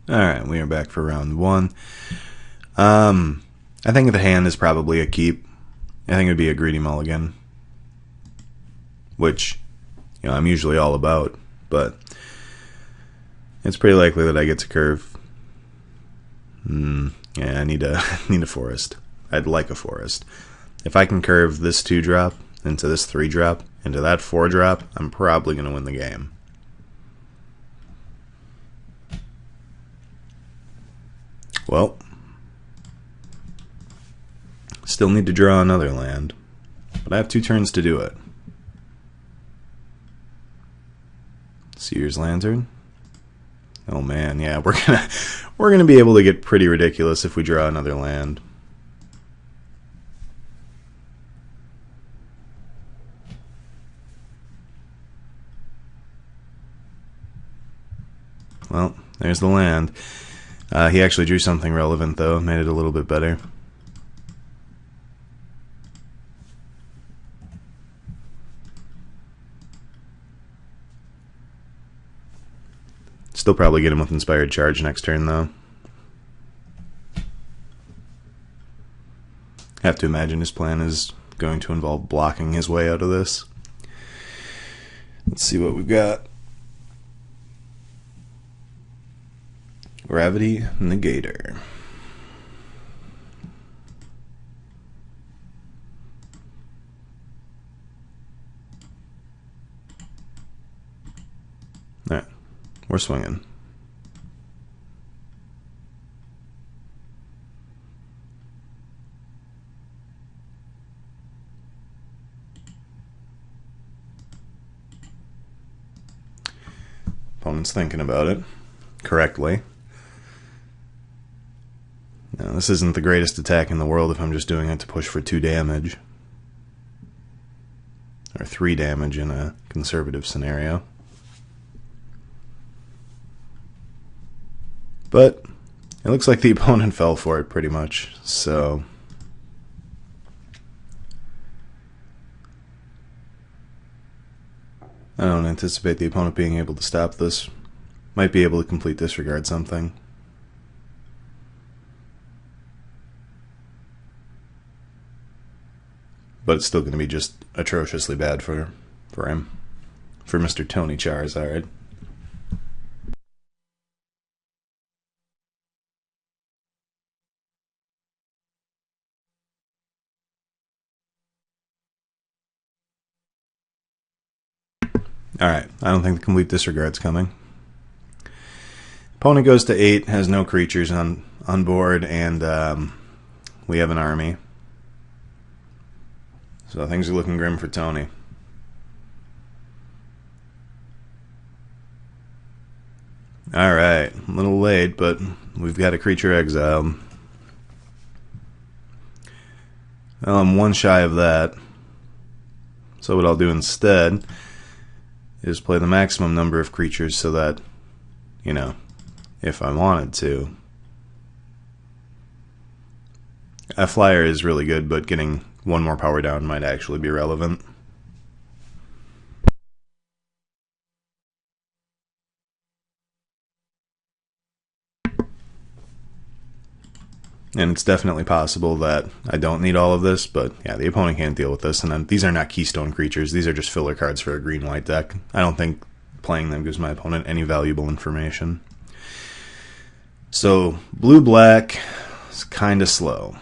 Alright, we are back for round one. I think the hand is probably a keep. I think it would be a greedy mulligan. Which, I'm usually all about, but it's pretty likely that I get to curve. Yeah, I need a forest. I'd like a forest. If I can curve this 2-drop into this 3-drop into that 4-drop, I'm probably going to win the game. Well, still need to draw another land, but I have 2 turns to do it. Seer's Lantern. Oh man, yeah, we're gonna be able to get pretty ridiculous if we draw another land. Well, there's the land. He actually drew something relevant, though. Made it a little bit better. Still probably get him with Inspired Charge next turn, though. I have to imagine his plan is going to involve blocking his way out of this. Let's see what we've got. Gravity Negator. Alright, we're swinging. Opponent's thinking about it correctly. Now, this isn't the greatest attack in the world if I'm just doing it to push for 2 damage. Or 3 damage in a conservative scenario. But it looks like the opponent fell for it pretty much, so I don't anticipate the opponent being able to stop this. Might be able to complete disregard something. But it's still going to be just atrociously bad for him. For Mr. Tony Charizard. Alright, I don't think the complete disregard's coming. Opponent goes to 8, has no creatures on board, and we have an army. So things are looking grim for Tony. Alright, a little late, but we've got a creature exiled. Well, I'm 1 shy of that. So what I'll do instead is play the maximum number of creatures so that, if I wanted to. A flyer is really good, but getting 1 more power down might actually be relevant. And it's definitely possible that I don't need all of this, but yeah, the opponent can't deal with this. And then these are not keystone creatures. These are just filler cards for a green-white deck. I don't think playing them gives my opponent any valuable information. So blue-black is kind of slow.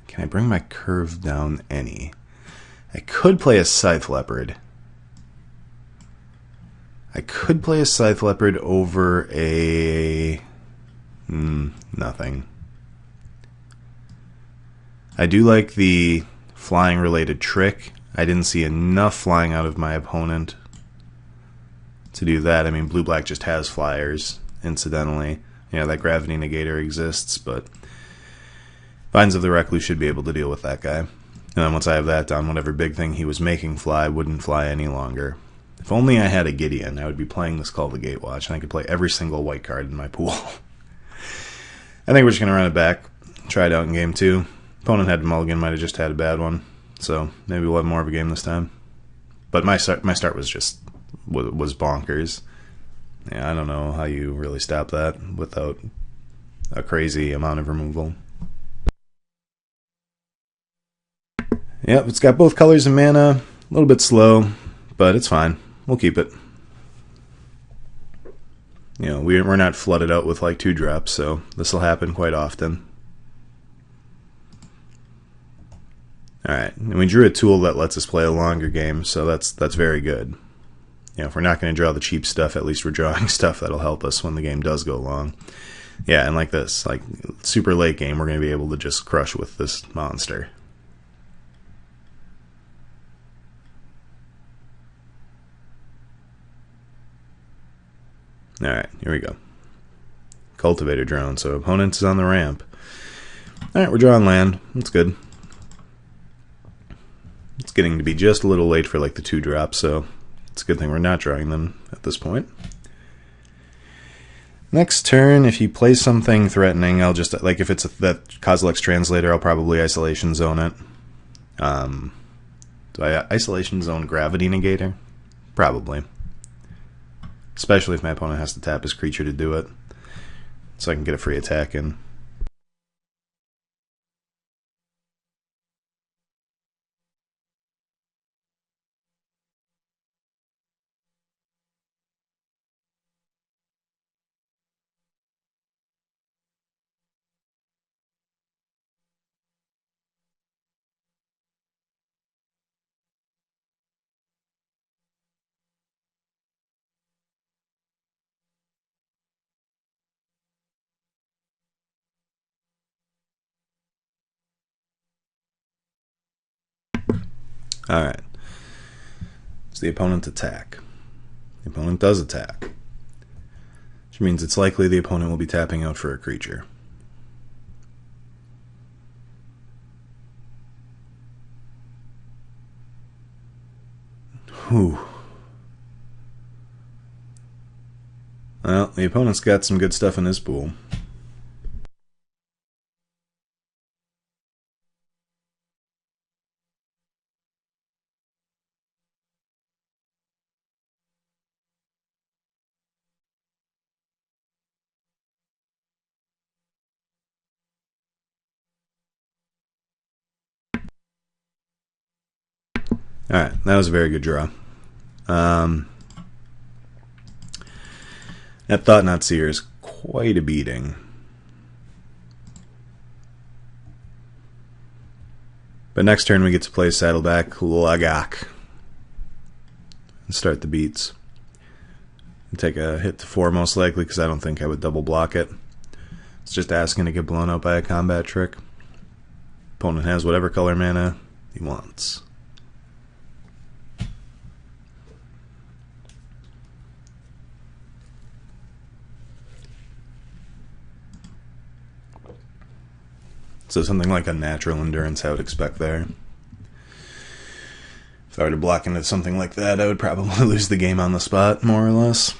Can I bring my curve down any? I could play a Scythe Leopard. I could play a Scythe Leopard over a... nothing. I do like the flying related trick. I didn't see enough flying out of my opponent to do that. I mean, blue-black just has flyers, incidentally. Yeah, that Gravity Negator exists, but Vines of the Recluse should be able to deal with that guy. And then once I have that done, whatever big thing he was making fly wouldn't fly any longer. If only I had a Gideon, I would be playing this called the Gatewatch, and I could play every single white card in my pool. I think we're just going to run it back, try it out in game 2. Opponent had mulligan, might have just had a bad one, so maybe we'll have more of a game this time. But my start was just was bonkers. Yeah, I don't know how you really stop that without a crazy amount of removal. Yep, it's got both colors and mana. A little bit slow, but it's fine. We'll keep it. You know, we're not flooded out with like 2-drops, so this will happen quite often. Alright, and we drew a tool that lets us play a longer game, so that's very good. You know, if we're not going to draw the cheap stuff, at least we're drawing stuff that'll help us when the game does go long. Yeah, and like this, like super late game, we're going to be able to just crush with this monster. Alright, here we go. Cultivator drone, so opponent is on the ramp. Alright, we're drawing land. That's good. It's getting to be just a little late for like the 2-drop, so it's a good thing we're not drawing them at this point. Next turn, if you play something threatening, I'll just, like if it's that Kozilek's Translator, I'll probably Isolation Zone it. Do I Isolation Zone Gravity Negator? Probably. Especially if my opponent has to tap his creature to do it. So I can get a free attack in. Alright. So the opponent attack. The opponent does attack. Which means it's likely the opponent will be tapping out for a creature. Whew. Well, the opponent's got some good stuff in his pool. Alright, that was a very good draw. That Thought-Knot Seer is quite a beating. But next turn we get to play Saddleback Lagak and start the beats. And take a hit to 4 most likely, because I don't think I would double block it. It's just asking to get blown out by a combat trick. Opponent has whatever color mana he wants. So something like a Natural Endurance I would expect there. If I were to block into something like that, I would probably lose the game on the spot, more or less.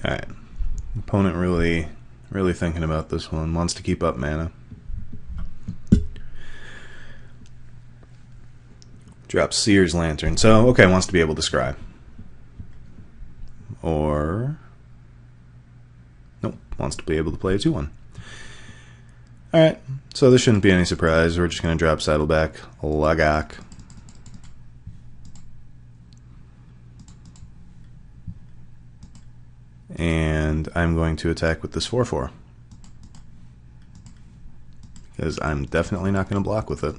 Alright. Opponent really thinking about this one. Wants to keep up mana. Drops Seer's Lantern. So, okay, wants to be able to scry. Or... nope, wants to be able to play a 2-1. Alright, so this shouldn't be any surprise. We're just going to drop Saddleback Lagak. And I'm going to attack with this 4/4. Because I'm definitely not going to block with it.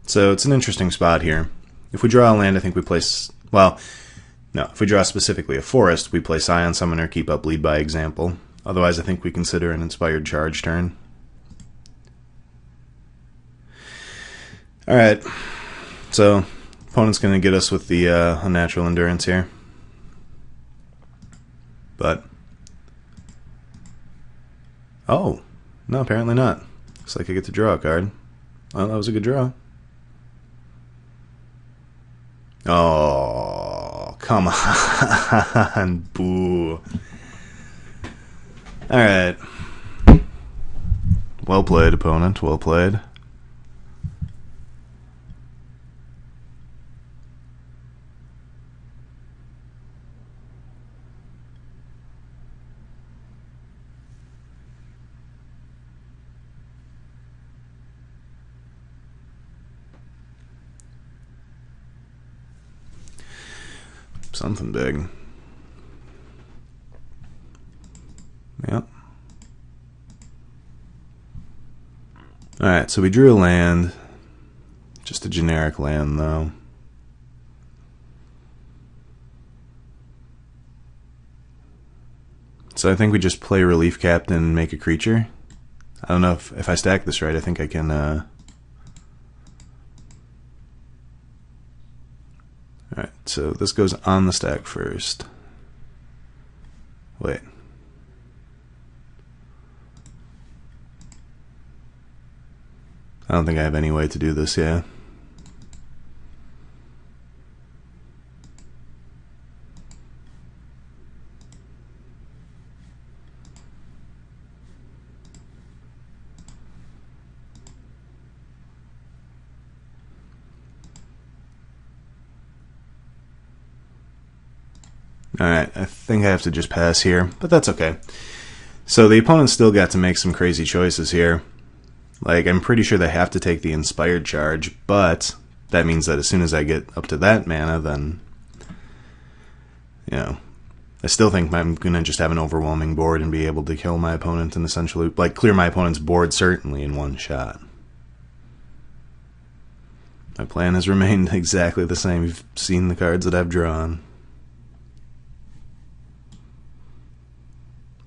So it's an interesting spot here. If we draw a land, I think we place... well, no. If we draw specifically a forest, we play Scion Summoner, keep up lead by example. Otherwise, I think we consider an Inspired Charge turn. Alright, so Opponent's going to get us with the unnatural endurance here. But... oh, no, apparently not. Looks like I get to draw a card. Well, that was a good draw. Oh, come on. Boo. Alright. Well played, opponent. Well played. Something big. Yep. Alright, so we drew a land. Just a generic land, though. So I think we just play Relief Captain and make a creature. I don't know if I stack this right. I think I can... Alright, so this goes on the stack first. Wait. I don't think I have any way to do this, yeah. Alright, I think I have to just pass here, but that's okay. So the opponent still got to make some crazy choices here. Like, I'm pretty sure they have to take the Inspired Charge, but that means that as soon as I get up to that mana, then, you know, I still think I'm going to just have an overwhelming board and be able to kill my opponent and essentially, like, clear my opponent's board certainly in one shot. My plan has remained exactly the same. You've seen the cards that I've drawn.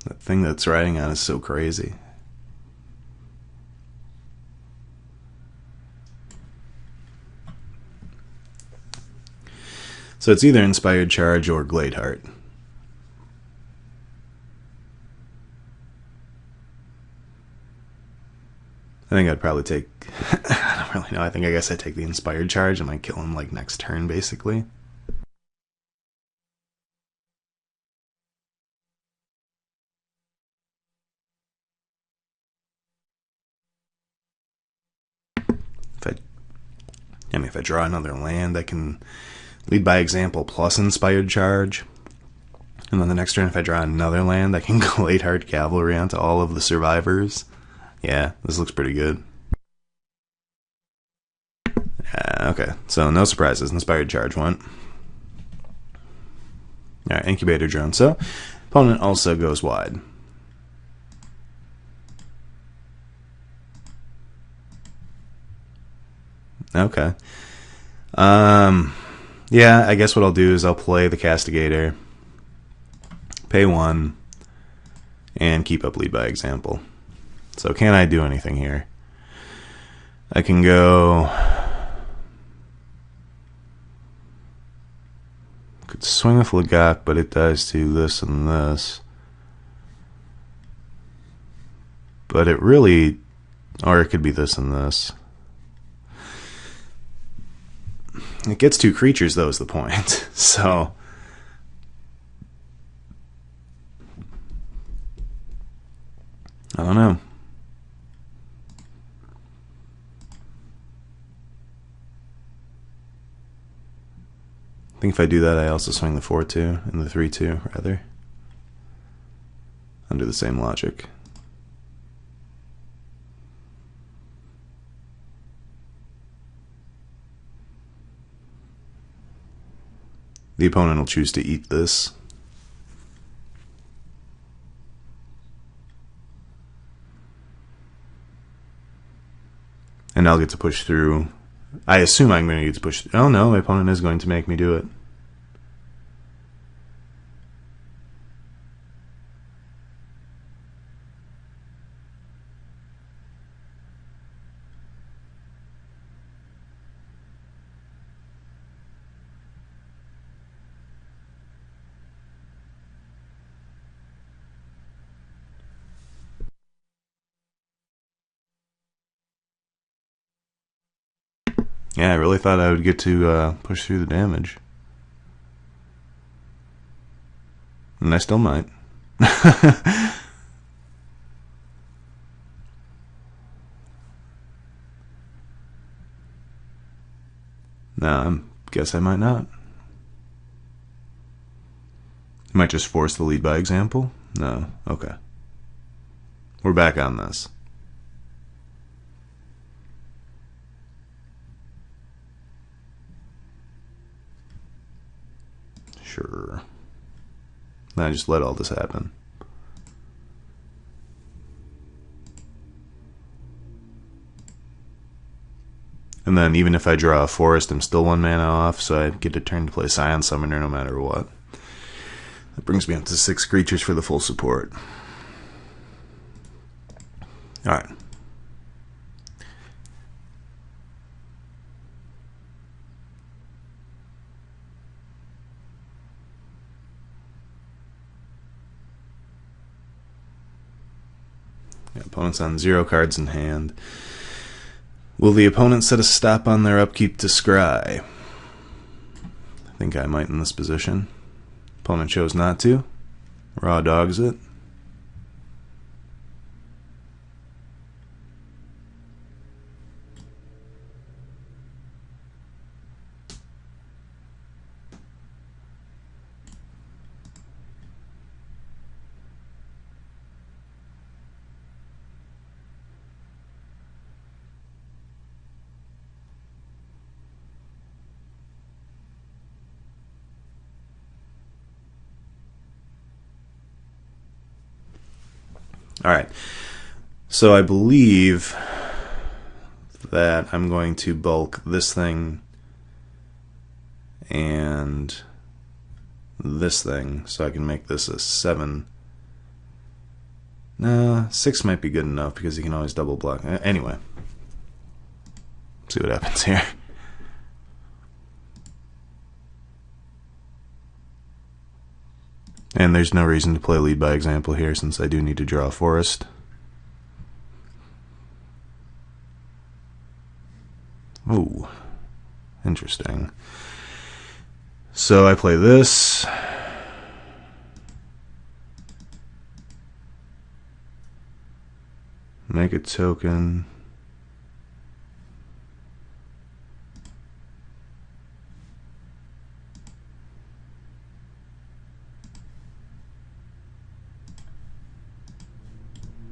That thing that's riding on is so crazy. So it's either Inspired Charge or Gladeheart. I think I'd probably take... I don't really know. I guess I'd take the Inspired Charge. I might kill him like next turn, basically. If I draw another land, I can lead by example plus Inspired Charge. And then the next turn, if I draw another land, I can Gladeheart Cavalry onto all of the survivors. Yeah, this looks pretty good. Okay, so no surprises. Inspired Charge went. Alright, Incubator Drone. So, opponent also goes wide. Okay. Yeah, I guess what I'll do is I'll play the Castigator, pay 1, and keep up lead by example. So can I do anything here? I can go... could swing with Legak, but it dies to this and this. But it really... or it could be this and this. It gets 2 creatures, though, is the point. So... I don't know. I think if I do that, I also swing the 4-2 and the 3-2, rather. Under the same logic. The opponent will choose to eat this. And I'll get to push through. I assume I'm going to get to push through. Oh no, my opponent is going to make me do it. Yeah, I really thought I would get to push through the damage. And I still might. No, I guess I might not. Might just force the lead by example? No. Okay. We're back on this. Sure. Then I just let all this happen. And then even if I draw a forest, I'm still 1 mana off, so I get a turn to play Scion Summoner no matter what. That brings me up to 6 creatures for the full support. Alright. Yeah, opponent's on 0 cards in hand. Will the opponent set a stop on their upkeep to scry? I think I might in this position. Opponent chose not to. Raw dogs it. Alright, so I believe that I'm going to bulk this thing and this thing so I can make this a 7. Nah, 6 might be good enough because you can always double block. Anyway, see what happens here. And there's no reason to play lead by example here since I do need to draw a forest. Ooh, interesting. So I play this. Make a token.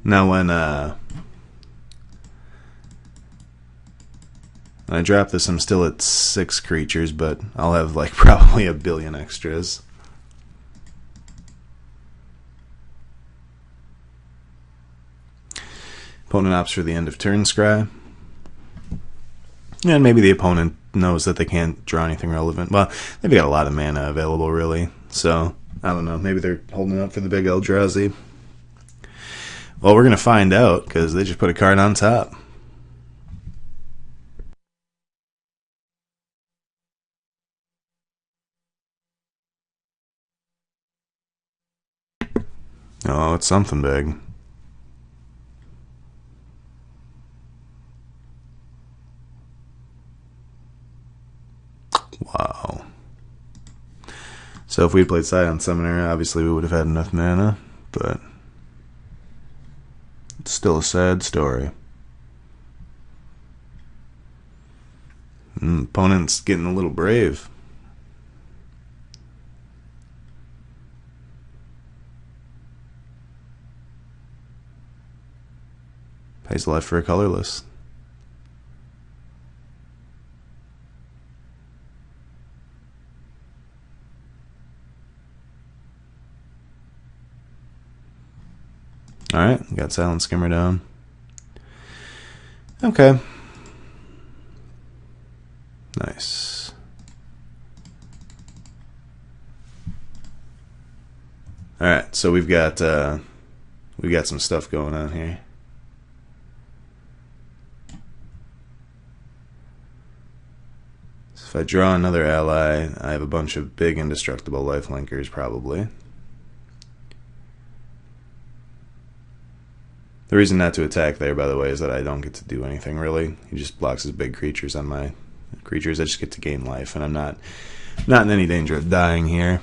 Now when I drop this, I'm still at 6 creatures, but I'll have like probably a billion extras. Opponent opts for the end of turn scry. And maybe the opponent knows that they can't draw anything relevant. Well, they've got a lot of mana available, really. So, I don't know. Maybe they're holding up for the big Eldrazi. Well, we're going to find out, because they just put a card on top. Oh, it's something big. Wow. So if we played Scion Summoner, obviously we would have had enough mana, but it's still a sad story. Opponent's getting a little brave. Pays a lot for a colorless. Alright, got Silent Skimmer down. Okay. Nice. Alright, so we've got some stuff going on here. So if I draw another ally, I have a bunch of big indestructible lifelinkers probably. The reason not to attack there, by the way, is that I don't get to do anything really. He just blocks his big creatures on my creatures. I just get to gain life, and I'm not in any danger of dying here.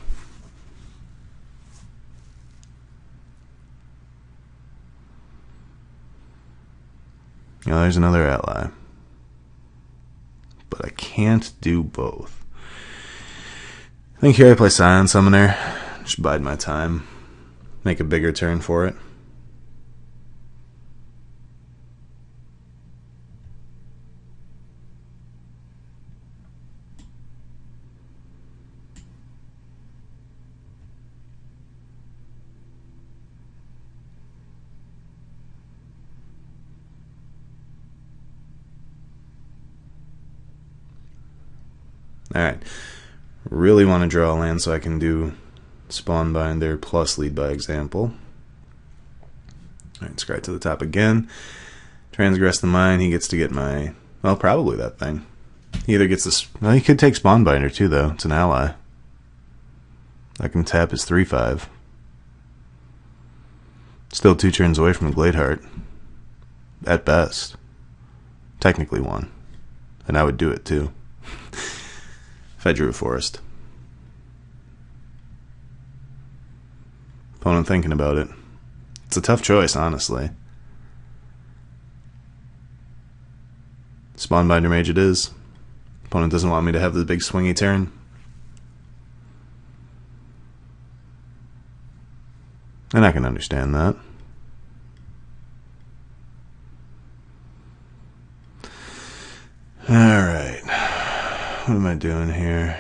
Now there's another ally. But I can't do both. I think here I play Scion Summoner. Just bide my time. Make a bigger turn for it. Alright. Really want to draw a land so I can do Spawnbinder plus Lead by Example. Alright, scry to the top again. Transgress the Mind, he gets to get my... well, probably that thing. He either gets this... well, he could take Spawnbinder too, though. It's an ally. I can tap his 3/5. Still 2 turns away from the Gladeheart. At best. Technically 1. And I would do it too. If I drew a forest. Opponent thinking about it. It's a tough choice, honestly. Spawnbinder Mage it is. Opponent doesn't want me to have the big swingy turn. And I can understand that. Alright. What am I doing here?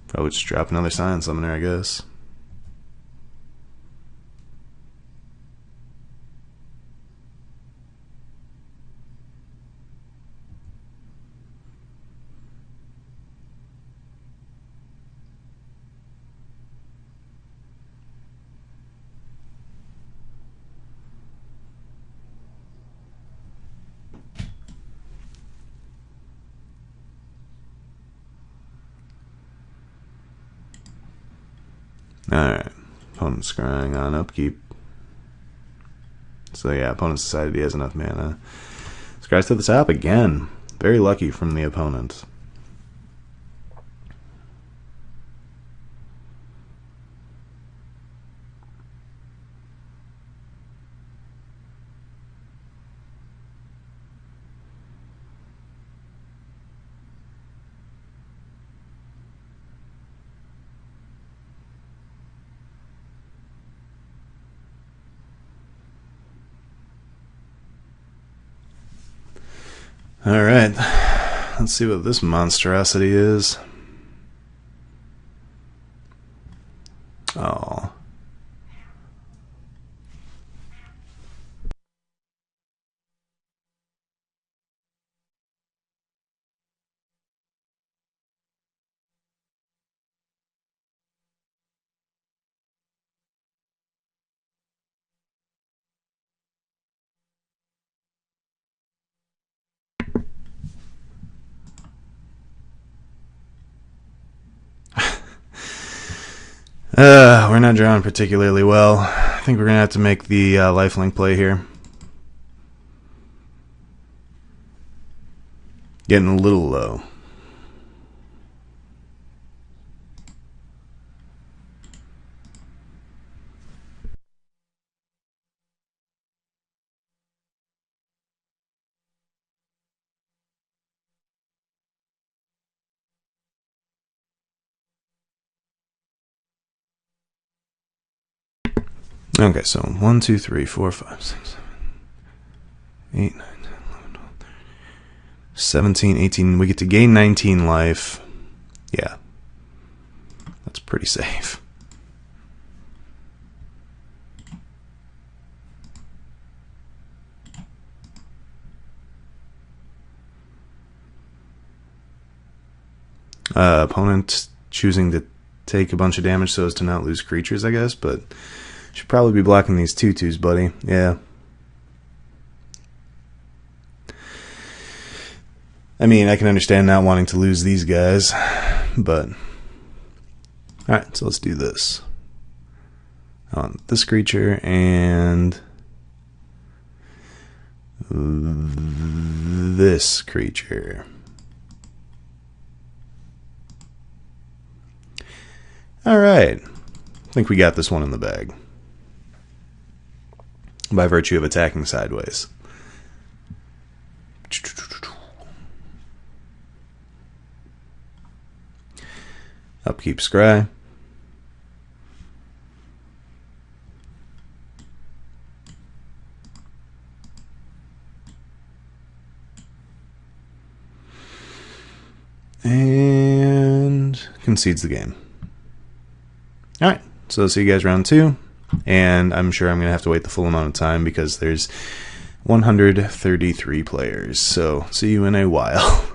Probably just drop another Scion Summoner, I guess. Alright, opponent's scrying on upkeep. So yeah, opponent's decided he has enough mana. Scries to the top again. Very lucky from the opponent. Alright, let's see what this monstrosity is. Oh. We're not drawing particularly well. I think we're going to have to make the lifelink play here. Getting a little low. Okay, so 1, 2, 3, 4, 5, 6, 7, 8, 9, 10, 11, 12, 13, 17, 18. We get to gain 19 life. Yeah. That's pretty safe. Opponent choosing to take a bunch of damage so as to not lose creatures, I guess, but should probably be blocking these 2/2s, buddy. Yeah. I mean, I can understand not wanting to lose these guys, but... Alright, so let's do this. I want this creature and... this creature. Alright, I think we got this one in the bag. By virtue of attacking sideways. Upkeep Scry. And concedes the game. Alright, so see you guys round 2. And I'm sure I'm going to have to wait the full amount of time because there's 133 players. So see you in a while.